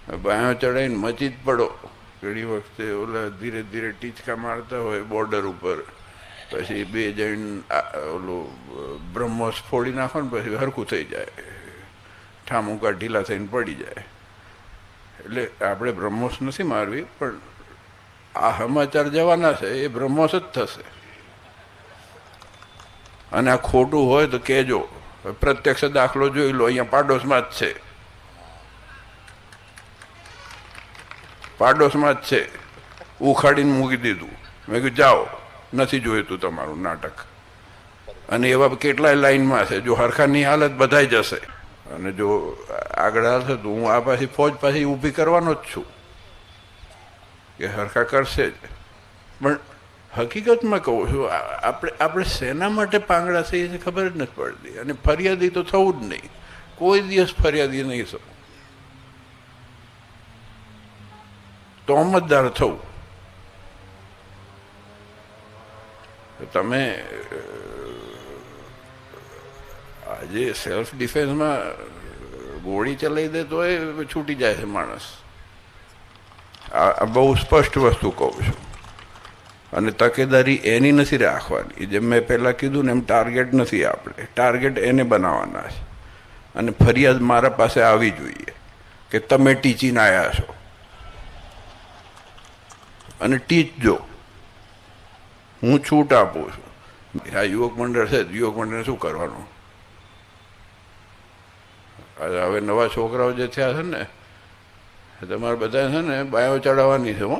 Bio ચડાવીને મચી જ પડો. ઘણી વખતે ઓલા ધીરે ધીરે ટીચકા મારતા હોય બોર્ડર ઉપર, પછી બે જણ ઓલું બ્રહ્મોસ ફોડી નાખો ને પછી હરખું થઈ જાય, ઠામુકા ઢીલા થઈને પડી જાય. એટલે આપણે બ્રહ્મોસ નથી મારવી, પણ આ સમાચાર જવાના છે એ બ્રહ્મોસ જ થશે. અને આ ખોટું હોય તો કહેજો. પ્રત્યક્ષ દાખલો જોઈ લો, અહીંયા પાડોશમાં જ છે, પાડોશમાં જ છે, ઉખાડીને મૂકી દીધું. મેં કીધું જાઓ, નથી જોઈતું તમારું નાટક. અને એવા કેટલાય લાઈનમાં છે, જો હરખાની હાલત બધાય જશે. અને જો આગળ હાલશે તો હું આ પાછી ફોજ પાછી ઊભી કરવાનો જ છું કે હરખા કરશે જ. પણ હકીકતમાં કહું છું, આપણે શેના માટે પાંગડા થઈએ છીએ ખબર જ નથી પડતી. અને ફરિયાદી તો થવું જ નહીં, કોઈ દિવસ ફરિયાદી નહીં થવું, તોમતદાર થવું. તમે આજે સેલ્ફ ડિફેન્સમાં ગોળી ચલાવી દે તો એ છૂટી જાય છે માણસ. આ બહુ સ્પષ્ટ વસ્તુ કહું છું. અને તકેદારી એની નથી રાખવાની, જેમ મેં પહેલાં કીધું ને એમ ટાર્ગેટ નથી. આપણે ટાર્ગેટ એને બનાવવાના છે. અને ફરિયાદ મારા પાસે આવી જોઈએ કે તમે ટીચીને આવ્યા છો, અને ટીચજો, હું છૂટ આપું છું. આ યુવક મંડળ છે, યુવક મંડળને શું કરવાનું? હવે નવા છોકરાઓ જે થયા છે ને, તમારે બધા છે ને બાયો ચડાવવાની છે. હો,